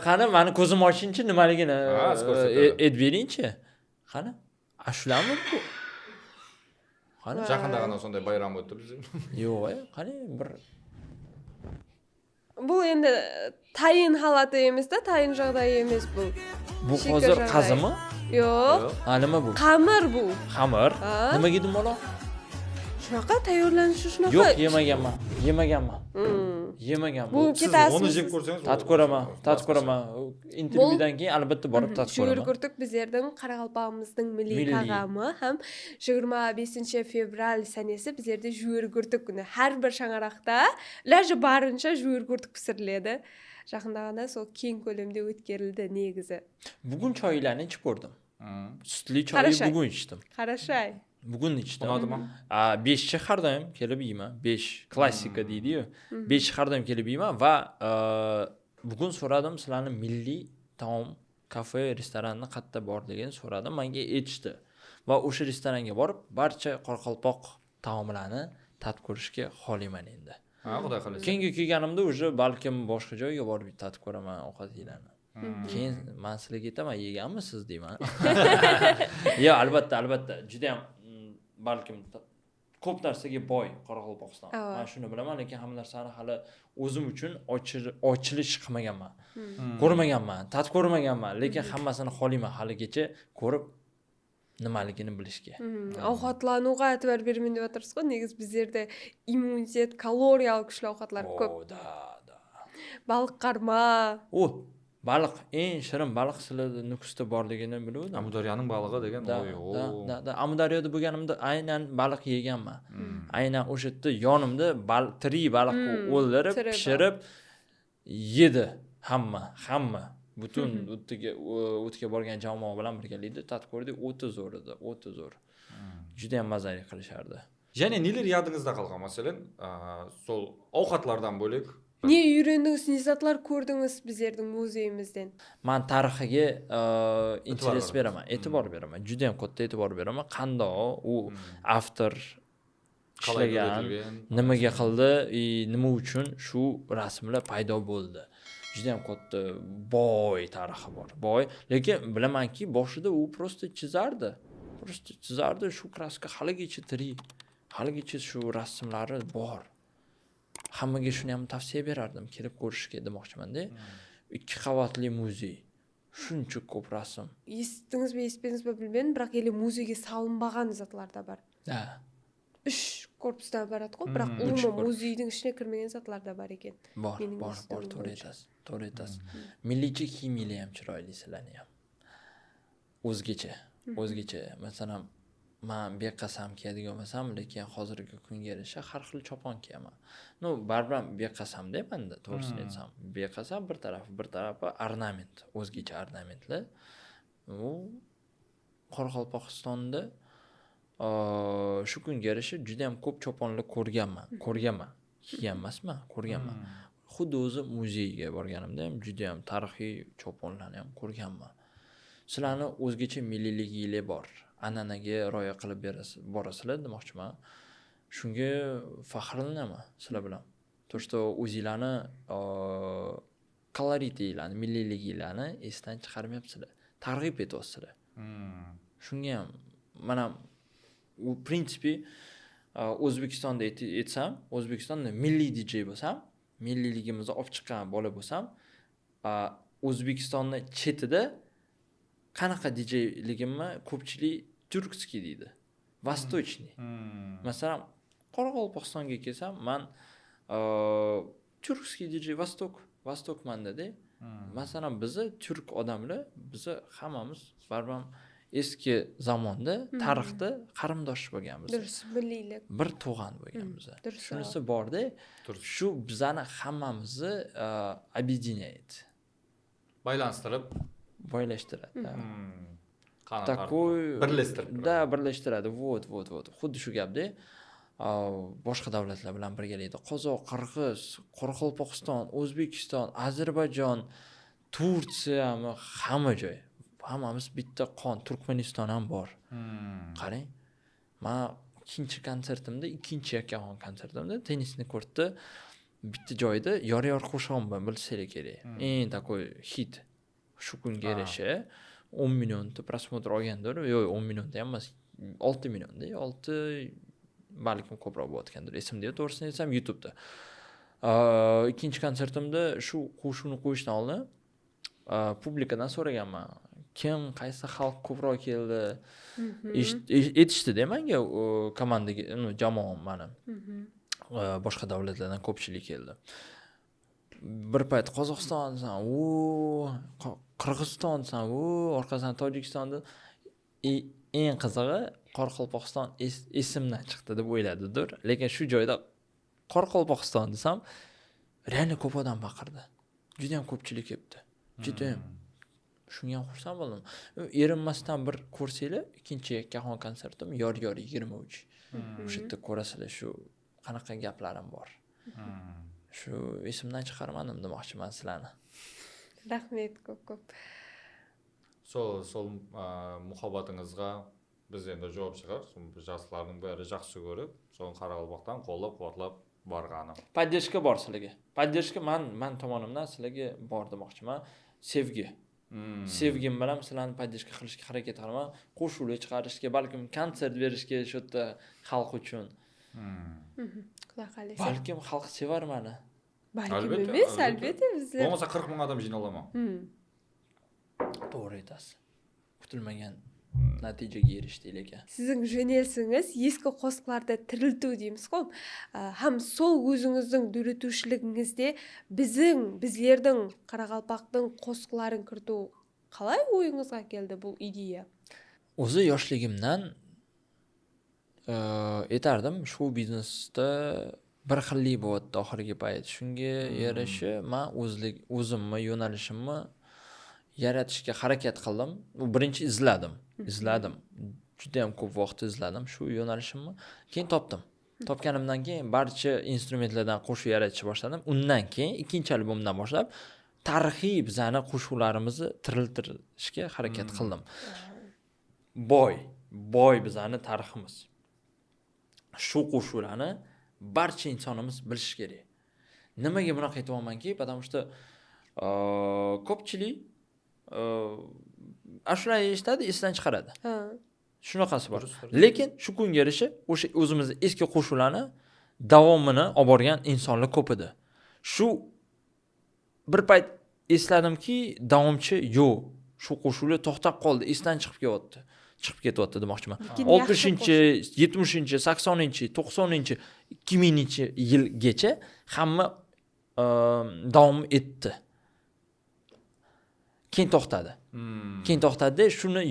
Qani, meni ko'zim ochingchi, nimaligini aytib beringchi. Qani? Ashulami bu? Qani? Yaqindagina sonday bayram o'tdi bizim. Yo'q, qani bir Bu endi tayin holati emas-da, tayin жағдайы emas bu. Bu hozir qazimi? Yo'q. Ha, nima bu? Xamir bu. Xamir? Nima dedim bola? Shunaqa tayyorlanishi shunaqa. Yo'q, yemaganman. Bu ketasiz. Uni jeb ko'rsangiz, tatib ko'raman. Intervyudan keyin albatta borib tatib ko'raman. Shu gurtuk bizlarning Qoraqalpog'imizning milliy tag'ami ham 25 fevral sanasi bizlarda juyur gurtuk kuni. Har bir shang'aroqda iloji boricha juyur gurtuk pishiriladi. Yaqindagina so keng ko'lamda o'tkarildi negizi. Bugun choylarni ichib ko'rdim. Sutli choyni bugun ichdim. Qarashay. Bugun ichdim. Unadimi? 5 har doim kelib yeyman. 5 klassika deydi-yu. 5 har doim kelib yeyman va bugun so'radim sizlarni milliy taom, kafe, restoranni qayerda borligini so'radim. Menga aytishdi. Va o'sha restoranga borib, barcha Qoraqalpoq taomlarini tatib ko'rishga xohlayman endi. Ha, xudo xolasa. Keyingi kelganimda o'sha balkim boshqa joyga borib tatib ko'raman ovqatlarni. Keyin men sizlarga aytaman, yeganmisiz deyman. Yo, albatta, juda ham balkim ko'p narsaga boy Qoraqalpog'iston. Men shuni bilaman, lekin hamma narsani hali o'zim uchun ochilish qilmaganman. Ko'rmaganman, tatib ko'rmaganman, lekin hammasini xohlayman haligacha ko'rib nimaligini bilishga. Ovqatlanuvga e'tibor bermang deb o'tirsiz-ku, negiz bizlarda immunitet, kaloriyalik kuchli ovqatlar ko'p. Baliq qarma. Baliq, eng shirin baliq sizlarda Nukusda borligini biluvdim. Amudaryoning balig'i degan. Amudaryoda bo'lganimda aynan baliq yeganman. Aynan o'sha yerda yonimda tirik baliqni o'ldirib, pishirib yedi hamma. Butun o'tga borgan jamoa bilan birgalikda tatib ko'rdik, o'ta zo'r edi, o'ta zo'r. Juda ham mazali qilishardi. Yana nelar yodingizda qolgan, masalan, sol ovqatlardan bo'lak ne öğrendiniz, ne zatlar ko'rdingiz bizlarning muzeyimizdan? Men tarixiga interes beraman, e'tibor beraman. Juda ham katta e'tibor beraman. Qandoq u avtor ishlagan, nimaga qildi, nima uchun shu rasmlar paydo bo'ldi. juda ham katta boy tarixi bor. Boy, lekin bilamanki, boshida u просто chizardi. Shu kraska haligacha tirik. Haligacha shu rasmlari bor. Hammaga shuni ham tavsiya berardim, kelib ko'rishga demoqchiman-da. 2 qavatli muzey. Shuncha ko'p rasm. Естідіңізбе білмедім, бірақ еле музейге салынбаған затлар да бар. Ha. 3 корпустан барады ғой, бірақ umuman muzeyдің ішіне кірмеген затлар да бар екен. Bor, to'g'ri aytasiz. Millicha kiyimlar ham chiroyli sizlarni ham. O'zgacha. Masalan, men beqasam kiyadigan bo'lsam, lekin hozirgi kunga yarasha har xil chopon kiyaman. Baribir beqasam deyman-da, to'g'risini aytsam. Beqasam bir tarafi ornament, o'zgacha ornamentlar. U Qoraqalpog'istonda shu kunga yarasha juda ham ko'p choponlar ko'rganman. Kiygan emasman, ko'rganman. Xuddi o'zi muzeyga borganimda ham juda ham tarixiy choponlarni ham ko'rganman. Sizlarni o'zgacha milliyligingiz bor. An'anaga rioya qilib borasizlar demoqchiman. Shunga faxrlanaman sizlar bilan. То, что o'zinglarni koloritinglarni, milliyligingizni esdan chiqarmayapsizlar. Targ'ib etyapsizlar. Shunga ham mana u prinsipi O'zbekistonda aytsam, O'zbekistonda milliy DJ bo'lsam, milliyligimizni olib chiqqan bola bo'lsam, O'zbekistonning chetida qanaqa DJligimni ko'pchilik turkskiy deydi. Vostochniy. Masalan, Qoraqalpog'istonga kelsam, men turkskiy DJ Vostokmanda-da. Masalan, bizni turk odamlar, bizni hammamiz baribir eski zamonda, tarixda qarindosh bo'lganmiz. Durust, milliylik. Bir tug'an bo'lganmiz. Shunisi bor-da, shu bizani hammamizni объединяет. Boylashtiradi. Такой birlashtiradi. Da, birlashtiradi. Вот. Xuddi shu gapda. Boshqa davlatlar bilan birgalikda Qozoq, Qirg'iz, Qoraqalpog'iston, O'zbekiston, Ozarbayjon, Turkiya, hamma joy. Hammamiz bitta qon. Turkmaniston ham bor. Qarang. Men ikkinchi konsertimda, ikkinchi yakkaxon konsertimda tennisni kortda bitta joyda yor qo'shig'im bilsanglar kerak. Eng такой hit. Shu kunga yarasha 10 millionta prosmotr olgandir. Yo'q, 10 millionta ham emas. 6 millionda, 6 balkim ko'proq bo'layotgandir. Esimda yo'q, to'g'risini aytsam YouTube'da. Ikkinchi konsertimda shu qo'shiqni qo'yishdan oldin publikadan so'raganman. Kim, qaysi xalq ko'proq keldi? Aytishdi-da menga komandaga, jamoam meni. Boshqa davlatlardan ko'pchilik keldi. Bir payt Qozog'istonsan, Qirg'izistonsan, orqasidan Tojikistonda eng qizig'i Qoraqalpog'iston esimdan chiqdi deb o'yladidir. Lekin shu joyda Qoraqalpog'iston desam, reально ko'p odam baqirdi. Juda ham ko'pchilik kelibdi. Juda ham. Shunga ham xursand bo'ldim. Erinmasdan bir ko'rsanglar, ikkinchi yakkaxon konsertim yor 23. O'sha yerda ko'rasizlar, shu qanaqa gaplarim bor. Shu esimdan chiqarmadim demoqchiman sizlarni. Rahmat ko'p. Sol muhabbatingizga biz endi javob chiqar. Yoshlarning bari yaxshi ko'rib, so'ng Qoraqalpoqdan qo'llab-quvvatlab borganim. Поддержка bor sizlarga. Поддержка men tomonimdan sizlarga bor demoqchiman. Sevgi. Sevgim bilan sizlarni podдержка qilishga harakat qilaman. Qo'shiqlar chiqarishga, balkim konsert berishga shu yerda xalq uchun. Xudo xolasa. Balkim xalq sevar meni. Balkim emas, albatta bizlar. Bo'lmasa 40 ming odam jinoolaman. To'g'ri aytasiz. Kutilmagan natijaga erishdik ekan. Sizning jurnalistingiz eski qo'shiqlarda tiriltuv deymiz-ku. Ham sol o'zingizning durituvchiligingizda bizlarning Qoraqalpoqning qo'shiqlarini kirituv qalay o'yingizga keldi bu ideya? O'zi yoshligimdan aytardim, show biznesda bir xillik bo'lyapti oxirgi payt. Shunga yarasha men o'zimni yo'nalishimni yaratishga harakat qildim. Birinchi izladim. Juda ham ko'p vaqt izladim shu yo'nalishimni. Keyin topdim. Topganimdan keyin barcha instrumentlardan qo'shiq yaratishni boshladim. Undan keyin ikkinchi albomdan boshlab tarixiy bizani qo'shiqlarimizni tiriltirishga harakat qildim. Boy bizani tariximiz. Shu qo'shiqlarni barcha insonimiz bilish kerak. Nimaga bunaqa aytyapmanki, потому что ko'pchilik ashulani eshitadi, esdan chiqaradi. Ha. Shunaqasi bor. Lekin shu kunga yarasha o'sha o'zimizni eski qo'shuqlarni davomini olib borgan insonlar ko'p edi. Shu bir payt esladimki, davomchi yo'q. Shu qo'shuqlar to'xtab qoldi, esdan chiqib ketyapti demoqchiman. 60-chi, 70-chi, 80-chi, 90-chi, 2000-chi yilgacha hamma davom etdi. Keyin to'xtadi. Keyin to'xtadi, shuni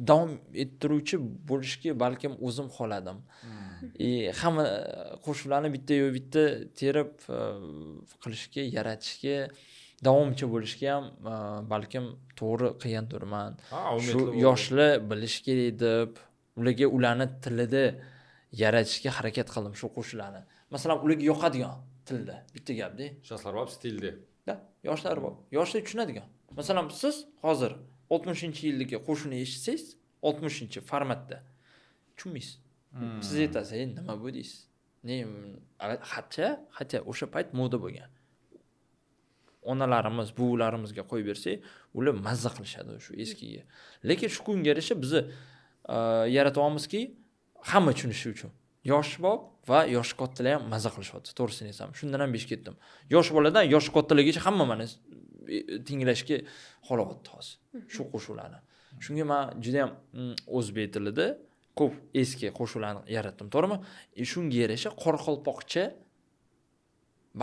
davom ettiruvchi bo'lishga balkim o'zim xoladim. Hamma qo'shiqlarni bitta terib qilishga, yaratishga, davomchi bo'lishga ham balkim to'g'ri qilgandirman. Shu yoshlar bilish kerak deb, ularni tilida yaratishga harakat qildim shu qo'shiqlarni. Masalan, ularga yoqadigan tilda, bitta gapda. Yoshlar bor stilda. Yoshlar bor. Yoshlar tushunadigan. Masalan, siz hozir 60-yildagi qo'shiqni eshitsangiz, 60-chi formatda tushunmaysiz. Siz aytasiz, nima bu deysiz? Hatto o'sha payt moda bo'lgan. Onalarimiz, buvlarimizga qo'yib bersak, ular mazza qilishadi shu eskiga. Lekin shu kunga yarasha bizni yaratyapmizki, hamma tushunishi uchun. Yosh bor va yosh kattalar ham mazza qilishyapti, to'g'risini aytsam. Shundan ham besh ketdim. Yosh boladan yosh kattalargacha hamma meni tinglashga xolayapti hozir shu qo'shiqlarni. Shunga men juda ham o'zbek tilida ko'p eski qo'shiqlarni yaratdim, to'g'rimi? Shunga yarasha qoraqalpoqcha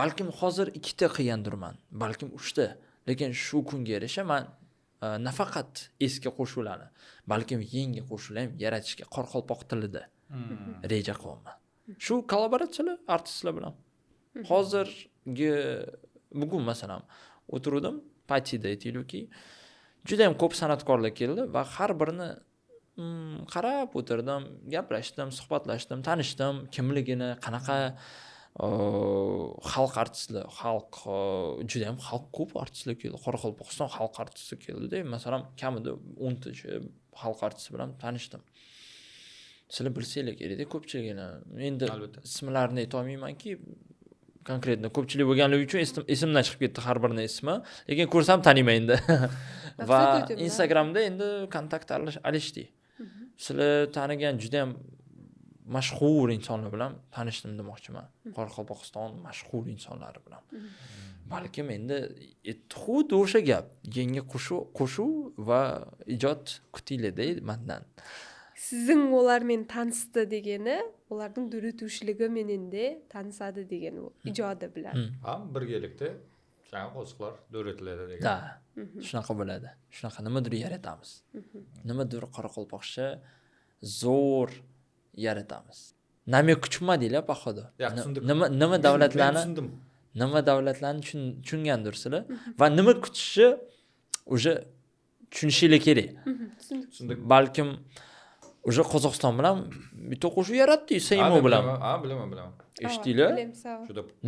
balkim hozir 2 ta qilgandirman, balkim 3 ta. Lekin shu kunga yarasha men nafaqat eski qo'shiqlarni, balkim yangi qo'shiqlar ham yaratishga qoraqalpoq tilida reja qilaman. Shu kollaboratsiyalar artistlar bilan. Hozirgi bugun masalan o'tirdim, partida aytaylikki, juda ham ko'p san'atkorlar keldi va har birini qarab o'tirdim, gaplashdim, suhbatlashdim, tanishdim, kimligini, qanaqa xalq artistlar, juda ham xalq ko'p artistlar keldi. Qoraqalpog'iston xalq artisti keldi-da, masalan, kamida 10 ta xalq artisti bilan tanishdim. Sizlar bilsanglar kerak-da ko'pchiligini. Endi ismlarini ayta olmaymanki, konkretno ko'pchilik bo'lganligi uchun esimdan chiqib ketdi har birining ismi, lekin ko'rsam taniyman endi. Va Instagramda endi kontakt alishdik. Sizlar tanigan juda ham mashhur insonlar bilan tanishdim demoqchiman. Qoraqalpog'iston mashhur insonlari bilan. Balkim endi xuddi o'sha gap, yangi qo'shuv va ijod kutinglar-da mendan. Sizin ular men tanıştı degeni, ularning durutushligi meninde tanışadi degeni ijodi bilan. Ham birgalikda жаңа qo'shiqlar o'rgatiladi degan. Da. Shunaqa bo'ladi. Shunaqa nimadir yaratamiz. Nimadir qoraqalpoqcha zo'r yaratamiz. Namyak tushunmadinglar paxoda. Nima davlatlarni tushungandirsizlar va nima kutishi o'sha tushunishinglar kerak. Balkim o'sha Qozog'iston bilan bitta qo'shiq yaratdik, Seymo bilan. Bilaman. Eshitdinglar?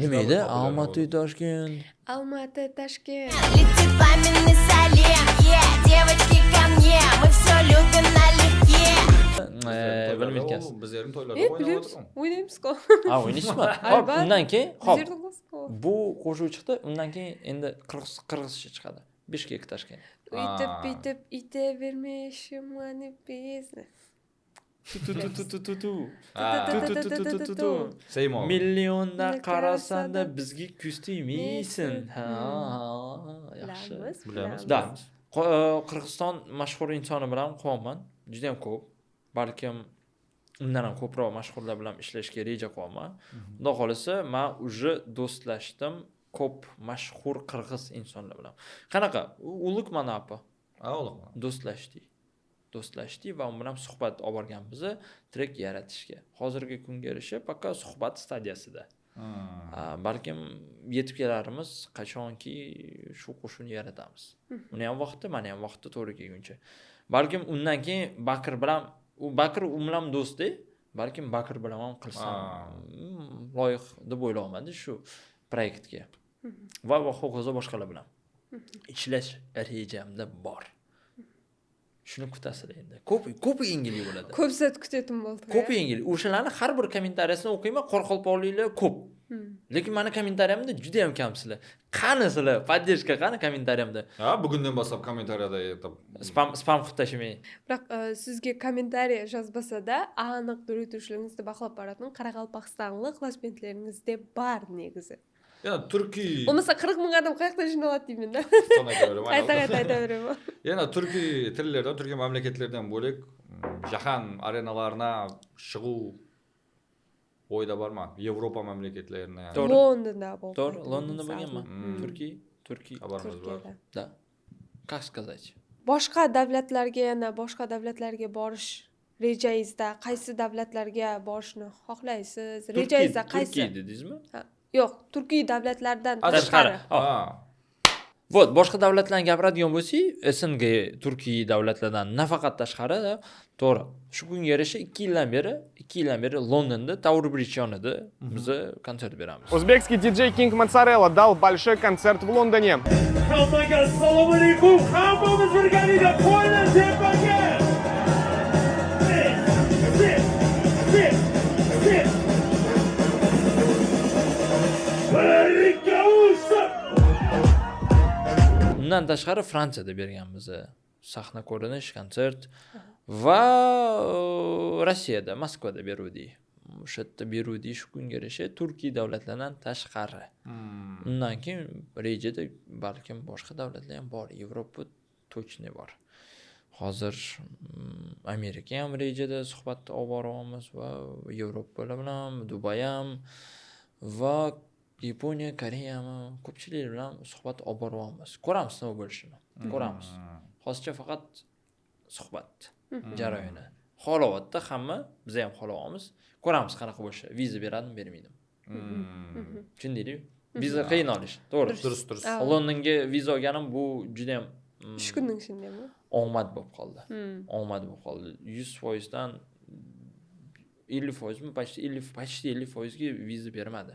Nima edi? Almaty, Toshkent. Almaty, Toshkent. Летит пламенный салем, девочки ко мне, мы все любим налегке. Bilmayman ekansiz. Biz yarim to'ylarda o'ynayotganmiz. O'ynaymiz-ku. O'ynaysizmi? Hop, undan keyin, hop. Bu qo'shiq chiqdi, undan keyin endi qirg'izcha chiqadi. Bishkek, Toshkent. Uytib itavermishim mani bizni. Seymo. Millionda qarasanda bizga ko'z tegmaysin. Yaxshi. Bilamiz. Da. Qirg'iziston mashhur insoni bilan qilaman. Juda ham ko'p. Balkim undan ham ko'proq mashhurlar bilan ishlashga reja qilaman. Xudo xolisa, men uje do'stlashdim ko'p mashhur qirg'iz insonlar bilan. Qanaqa? Ulug' mana apa. Ulug'. Do'stlashdik va u bilan suhbat olib borganmiz, trek yaratishga. Hozirgi kunga yarasha faqat suhbat stadiyasida. Balkim yetib kelarimiz qachonki shu qo'shini yaratamiz. Uni ham vaqti, meni ham vaqti to'g'ri kelguncha. Balkim undan keyin Bakir bilan bilan do'stdi, balkim Bakir bilan ham qilsam loyiq deb o'ylayman shu proyektga. Va ho'kizo boshqalar bilan ishlash rejamda bor. Shuni kutasizlar endi. Ko'p yengillik bo'ladi. Ko'p zot kutyaptim bo'ldi. Ko'p yengillik. O'shalarni har bir kommentariyasini o'qiyman, qoraqalpoqliklar ko'p. Lekin meni kommentariyamda juda ham kamsizlar. Qani sizlar? Поддержка qani kommentariyamda? Ha, bugundan boshlab kommentariyada Spam qilib tashlamang. Biroq sizga kommentariy yozmasa-da, aniq durutishligingizni baholab boradigan Qoraqalpog'istonlik klassmentlaringizda bor negizi. yana turkiy Bo'lmasa 40 ming odam qayerda jinoyat deyman-da. Qayta aytaveraman. Yana turkiy tillardan, turkiy mamlakatlardan bo'lak jahon arenalarına shiqu o'yda bormi? Yevropa mamlakatlarini. To'g'ri. Londonda bo'ldi. To'g'ri, Londonda bo'lganman. Turkiy. Xabarimiz bor. Да. Как сказать? Boshqa davlatlarga borish rejangizda qaysi davlatlarga borishni xohlaysiz? Rejangizda qaysi? Turkiy dedingizmi? Yo'q, Turkiy davlatlardan Tashqari. tashqari. Вот, boshqa davlatlarni gapiradigan bo'lsak, SNG Turkiy davlatlardan nafaqat tashqari, to'g'ri. Shu kunga yarasha 2 yildan beri Londonda Tower Bridge yonida biz konsert beramiz. Узбекский диджей King Mozzarella дал большой концерт в Лондоне. Assalomu alaykum. Hammamiz birgalikda qo'yni tepaga. Undan tashqari Fransiyada berganmiz sahna ko'rinish, konsert va Rossiyada, Moskvada beruvdik. O'sha yerda beruvdik shu kunga yarasha Turkiy davlatlaridan tashqari. Undan keyin rejada balkim boshqa davlatlar ham bor, Yevropa точно bor. Hozir Amerika ham rejada suhbat olib boryapmiz va Yevropa bilan, Dubay ham va Yaponiya, Koreya ham ko'pchilik bilan suhbat olib boryapmiz. Ko'ramiz nima bo'lishini. Ko'ramiz. Hozircha faqat suhbat jarayoni. Xohlavatda hamma biz ham xohlayapmiz. Ko'ramiz qanaqa bo'lishi. Viza beradimi, bermaydimi. Tushundingmi? Viza qiyin olish. To'g'ri. Durust. Londonga viza olganim bu juda ham 3 kunning ishindami? omad bo'lib qoldi. Omad bo'lib qoldi. 100% dan 50% mi? Почти 50% ga viza bermadi.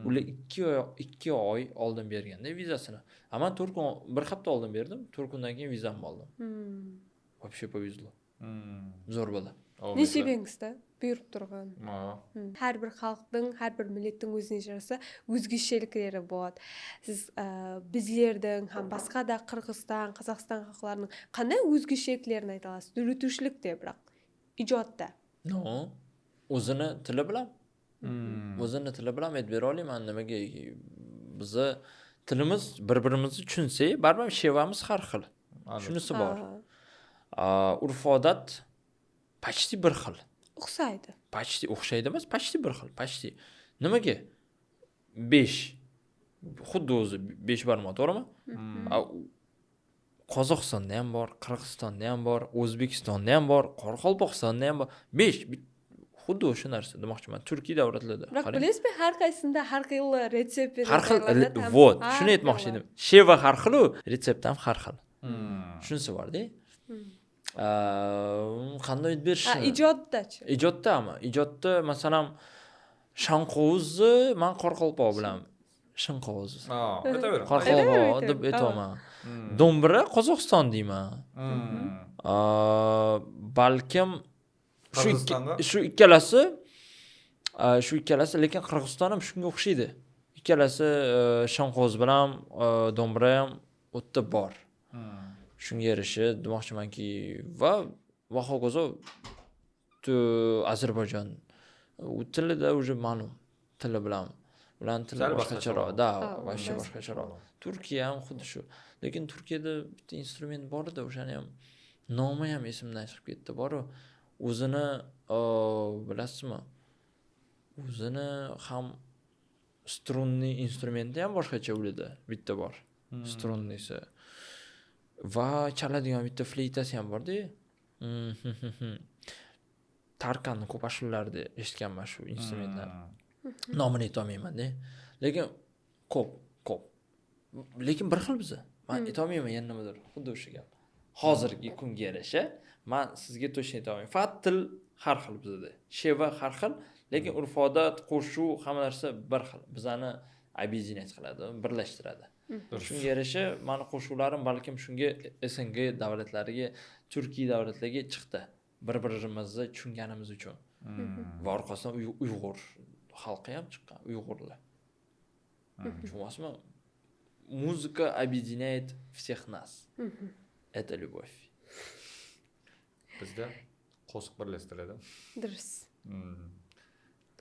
Ular 2 oy oldin berganda vizasini. Ama bir hafta oldin berdim. 4 kundan keyin vizamni oldim. Вообще повезло. Zo'r bo'ldi. Nasibingizda buyurib turgan. Har bir xalqning, har bir millatning o'zining yarasa o'zgachalikleri bor. Siz bizlarning ham boshqada Qirg'iziston, Qozog'iston xalqlarining qanday o'zgachaliklerini ayta olasiz? Durutishlik deb biroq ijodda. No. O'zini tili bilan. O'zini tili bilan aytib bera olaman nimaga bizni tilimiz bir-birimizni tushunsak, baribir shevamiz har xil. Shunisi bor. Urf-odat почти bir xil. O'xshaydi. Почти o'xshaydi emas, почти bir xil, почти. Nimaga? 5. Xuddi o'zi 5 barmoq, to'g'rimi? Qozog'istonda ham bor, Qirg'izistonda ham bor, O'zbekistonda ham bor, Qoraqalpog'istonda ham bor. 5 xuddi o'sha narsa demoqchiman. Turkiy davlatlarda. Biroq bilasizmi, har qaysisida har xil retsept har xil vot, shuni aytmoqchi edim. Sheva har xil, retsept ham har xil. Shunisi bor-da. Qanday aytib berishni? Ijoddachi. Ijoddami? Ijodda masalan shanqovuzni men Qoraqalpoq bilan shanqovuz. Aytaver. Qoraqalpoq deb aytaman. Do'mbira Qozog'iston deyman. Balkim shu ikkalasi lekin Qirg'iziston ham shunga o'xshaydi. Ikkalasi shanqoz bilan do'mbira ham o'tda bor. Shunga yarasha demoqchimanki va hokazo Ozarbayjon tilida уже ma'lum tili bilan tili boshqacharoq, вообще boshqacharoq. Turkiya ham xuddi shu. Lekin Turkiyada bitta instrument bor edi, o'shani ham nomi ham esimdan chiqib ketdi. Bor o'zini bilasizmi? O'zini ham strunniy instrumenti ham boshqacha o'ladi, bitta bor. Strunnisi. Va chaladigan bitta fleytasi ham bor-da. Tarkanning ko'p ashulalarida eshitganman shu instrumentlarni. Nomini aytolmayman-da. Lekin ko'p. Lekin bir xil biza. Men aytolmayman yana nimadir. Xuddi o'sha gap. Hozirgi kunga yarasha men sizga to'shni aytolmayman. Faqat til har xil bizda. Sheva har xil, lekin urf-odat, qo'shuv, hamma narsa bir xil. Bizani объединять qiladi, birlashtiradi. Shunga yarasha meni qo'shuvlarim balkim shunga SNG davlatlariga, Turkiy davlatlariga chiqdi. Bir-birimizni tushunganimiz uchun. Va orqasidan Uyg'ur xalqi ham chiqqan, Uyg'urlar. Tushunasizmi? Muzika объединяет всех нас. Это любовь. Bizda qo'shiq birlashtiradi. Durs.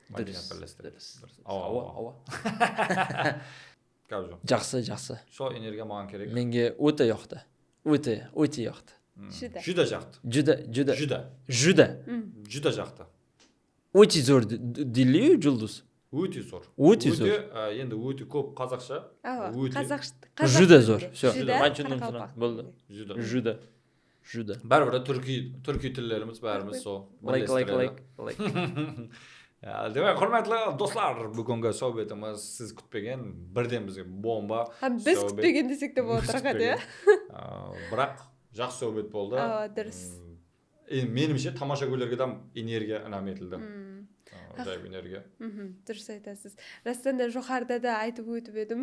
Madaniyat birlashtiradi. Durs. Ava. Gavjon. Yaxshi. Shu energiya menga kerak. Menga o'ta yoqdi. O'ta yoqdi. Juda yoqdi. Juda. yoqdi. O'ta zo'r dilli-yu Julduz. O'ta zo'r. O'ta zo'r. Endi o'ta ko'p qozoqcha. Qozog'cha. Juda zo'r. Всё. Juda, Men tushundim seni. Qoraqalpoq. Bo'ldi. Juda. Baribir turkiy tillarimiz barimiz so. Like. Demak, hurmatli do'stlar, bugungi suhbatimiz siz kutmagan birdan bizga bomba. Biz kutmagan desek de bo'ladi faqat-ya. Biroq yaxshi suhbat bo'ldi. Durs. Menimcha tomoshabinlarga ham energiya in'om etildi. Ajoyib energiya. Durs aytasiz. Rostdan yuqorida da aytib o'tib edim.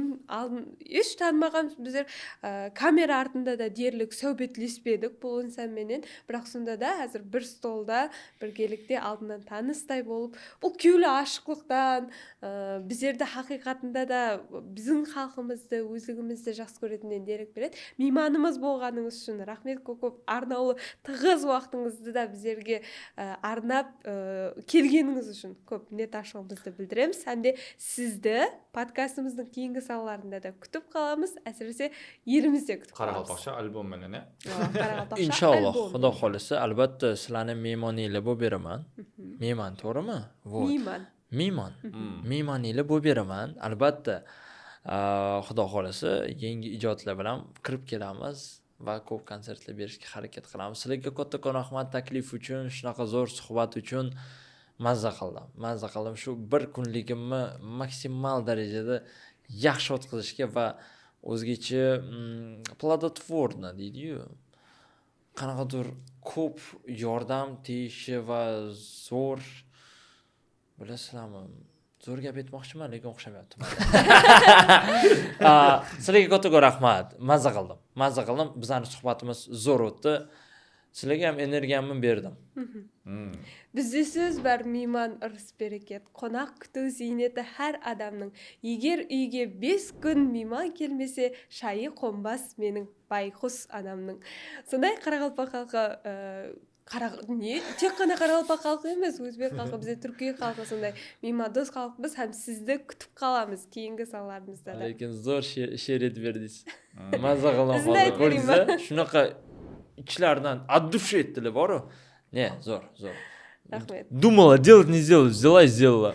Hech tanmagan bizlar kamera ortida da derlik suhbatlashib bu inson menen. Biroq shunda da hozir bir stolda birgalikda oldindan tanishday bo'lib, bu kuyli oshiqlikdan bizlarda haqiqatында da bizning xalqimizda o'zligimizda yaxshi ko'radigan derak beradi. Mehmonimiz bo'lganingiz uchun rahmat ko'p. Arnauli tig'iz vaqtingizni da bizlarga arnab kelganingiz uchun ko'p netashlig'imizni bildiramiz. Hamda sizni podkastimizning keyingi sonlarida da kutib qolamiz. Asrisi yerimizda kutib qolamiz. Qoraqalpoqcha albom bilan. Qoraqalpoqcha. Inshaalloh, Xudo xolisa, albatta sizlarni mehmoninglar bo'lib beraman. Mehmon, to'g'rimi? Mehmon. Mehmoninglar bo'lib beraman. Albatta, Xudo xolisa, yangi ijodlar bilan kirib kelamiz va ko'p konsertlar berishga harakat qilamiz. Sizlarga kattakon rahmat taklif uchun, shunaqa zo'r suhbat uchun. Mazza qildim. Shu bir kunligimni maksimal darajada yaxshi o'tkazishga va o'zgacha plodotvorno deydi-yu. Qanaqadir ko'p yordam tegishi va zo'r bilasizlarmi? Zo'r gap aytmoqchiman, lekin o'xshamayapti. Sizlarga kattakon rahmat. Mazza qildim. Bizning suhbatimiz zo'r o'tdi. Sizlarga ham energiyamni berdim. Bizsiz bir mehmon irs barakat, qo'noq kutuv ziynati har odamning. Agar uyga 5 kun mehmon kelmasa, shayi qo'nbas mening bayxus onamning. Shunday Qoraqalpoq xalqi tek qana Qoraqalpoq xalqi emas, o'zbek xalqi, biz Turkiya xalqi shunday mehmondo'st xalqmiz, ham sizni kutib qolamiz keyingi sonlarimizda. Lekin zo'r she'r aytib berdingiz. Mazza qildim. Shunaqa ichlaridan addush etdilar boru. Ne, zo'r. Rahmat. Думала, делать не сделала, взяла и сделала.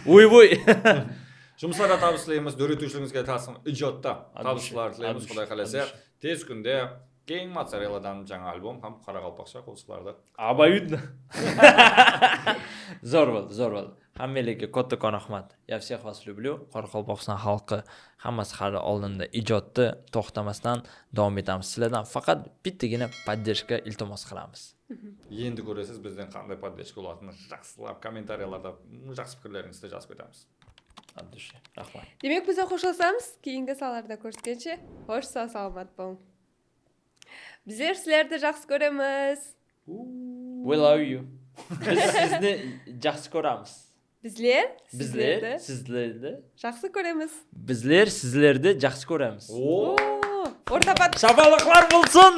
Voy. Жұмыстарда табыс тілейміз, дөретушілігіңізге ijodda табыстар тілейміз, Xudo qalasa. Tez kunda keng materiallardan жаңа albom ham Qoraqalpoqcha qo'shiqlarda. Обоюдно. Zo'r bo'ldi. Hammalarga kattakon rahmat. Я всех вас люблю. Qoraqalpog'iston xalqi hammasi hali oldinda ijodda to'xtamasdan davom etamiz. Sizlardan faqat bittagina поддержка iltimos qilamiz. Endi ko'rasiz bizdan qanday podдержка bo'ladini yaxshilab kommentariyalarda yaxshi fikrlaringizni yozib o'tamiz. Rahmat. Demak, biz xo'shlashamiz. Keyingi sonlarda ko'rishguncha, xo'sh salomat bo'ling. Bizlar sizlarni yaxshi ko'ramiz. We love you. Biz sizni yaxshi ko'ramiz. Bizlar sizlarni yaxshi ko'ramiz. Bizlar sizlarni yaxshi ko'ramiz. O'rta pat. Shafaqlar bo'lsin.